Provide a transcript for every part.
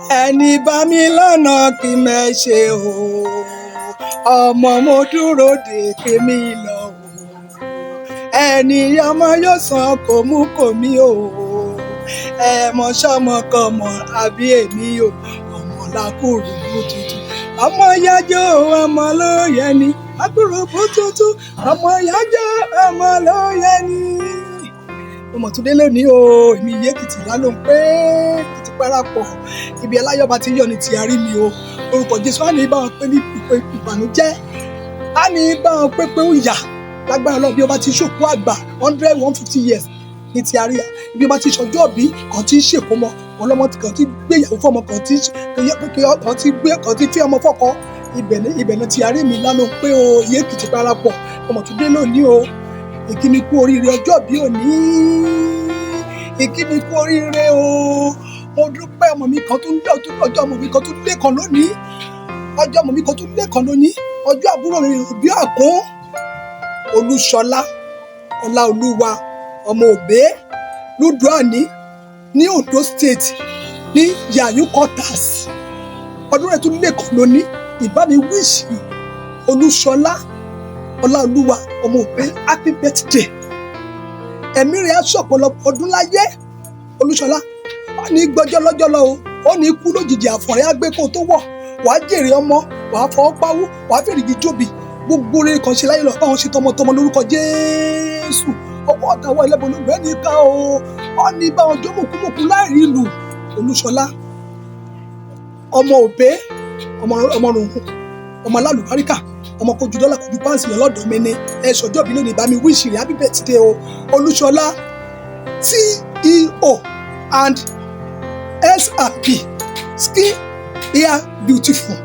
ẹni bá mi lọ́nà kí n má ṣe o, ọmọ mo dúró de kémi lọ o, ẹni ọmọ yóò san kò mú kò mí o, ẹ mọ sọmọ kọmọ àbí èmi o, ọmọ làkúrú tuntun, ọmọ yájọ ọmọ ló yẹ ni, àkúrú tuntun, ọmọ yájọ ọmọ ló yẹ ni. Ọmọ tó dé lónìí o, èmi Èkìtì lálọ́ pé Èkìtì parapọ̀ ibi aláyọ̀ bá ti yọ̀ ní ti arí mi o, orúkọ Jésù á ní bá wọn pé ní ìbànújẹ́, á ní bá wọn pé ó yà lágbára lọ bí ọba ti ṣòkú àgbà 150 years ní ti arí bí ọba ti ṣọjọ́ òbí kan tí ń ṣèkómọ ọlọ́mọ kan tí gbéyàwó fọmọ kan tí fi ọmọ fọ́kọ ibẹ̀ ní ti arí mi lálọ́ pé o Èkìtì parapọ̀ ọmọ tó dé lónìí o. Ìkíni kú oríire ọjọ́ bí òní, ìkíni kú oríire o, mo dúpẹ́ ọmọ mi kan tó ń lé ọjọ́ ọmọ mi kan tó lé kan lónìí, ọjọ́ ọmọ mi kan tó lé kan lónìí, ọjọ́ àbúrò rẹ̀ òbí àkún Olúṣọlá Ọláolúwa ọmọ Òbé Lúdúàní ní Ondo State ní Yayu quarters, ọdún rẹ̀ tó lé kan lónìí, ìbámi wíṣì Olúṣọlá Ọláolúwa ọmọ Òbé happy birthday, ẹ̀mí rẹ̀ á ṣọ̀pọ̀lọpọ̀ ọdún láyé. Olúṣọlá ó ní gbọ́jọ́ lọ́jọ́ lọ o, ó ní kú lójijì àfọ̀rẹ́ àgbékò tó wọ̀, wàá jèrè ọmọ, wàá fọwọ́ páwú, wàá fèrègì jóbi, gbogbo rere kan ṣe láyé lọ báwọn ṣe tọmọtọmọ lórúkọ Jésù, ọwọ́ ọ̀tàwọ̀ ẹlẹ́bọ̀lógbé nìkan o, ó ní báwọn jó mọ̀kúmọ̀kú láìrí ìlú. Olúṣọlá ọmọ Òbé ọmọ rògùn ọmọ alálùbáríkà ọmọ kojú dọ́là kojú páǹsì lọ́dọ̀ mi ni ẹ ṣọjọ́ bí lónìí bá mi wíṣì rẹ̀ happy birthday o. Olúṣọlá CEO and SRP Skin Hair Beautiful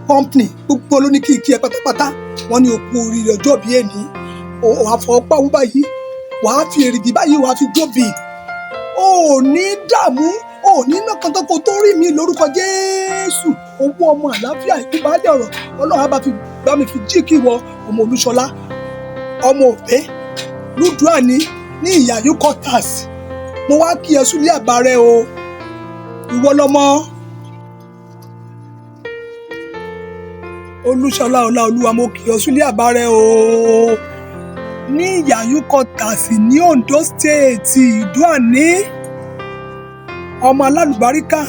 Company gbogbo olóníkìkí ẹ pátápátá wọn ní òkú oríire ọjọ́ bí ẹni wàá fọwọ́ pàwọ́ báyìí, wàá fi èrìgì báyìí, wàá fi jóbi, ò ní dààmú, ò ní nàkàntàkọ tó rí mi lórúkọ Jésù. Owó ọmọ àlàáfíà ìkúbálẹ̀ ọ̀rọ̀ Ọlọ́run bá mi fi jí kí wọ ọmọ Olúṣọlá ọmọ Òbé Lúdúàní ní Yayu quarters, mo wá kí ẹ súlé àbárẹ o, ìwọ lọmọ Olúṣọlá Ọláolúwa, mo kí ọ súlé àbárẹ o ní Yayu quarters ní Ondo State Ìdúàní, ọmọ alálùbáríkà,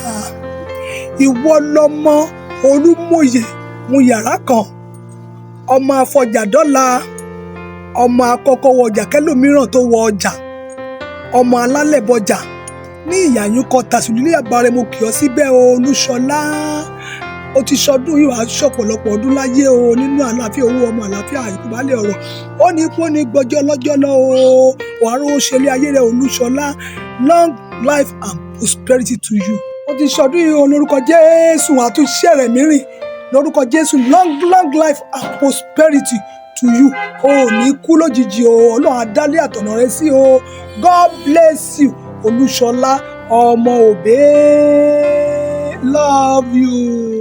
ìwọ lọmọ Olúmọ̀yè mu yàrá kan, ọmọ afọjàdọ́là, ọmọ akọkọwọ ọjà kẹlòmíràn tó wọ ọjà, ọmọ alálẹ̀bọjà ní Yayu quarters nílé àbárẹ, mo kì ọ síbẹ̀ o Olúṣọlá, ó ti ṣọdún yìí wàá ṣọ̀pọ̀lọpọ̀ ọdún láyé o nínú àlàáfíà, owó ọmọ àlàáfíà ìkúbálẹ̀ ọ̀rọ̀, ó ní kú ó ní gbọ́jọ́ lọ́jọ́ lọ o, wàá rówó ṣẹlẹ̀ ayé rẹ̀ Olúṣọlá, long life and prosperity to you. Ó ti ṣọdún yìí o lórúkọ Jésù, àtúnṣe rẹ̀ mìíràn lórúkọ Jésù, long life and prosperity to you. O ò ní kú lójijì o, Ọlọ́run adálé àtọ̀nà rẹ sí o. God bless you Olúṣọlá ọmọ Òbé, love you.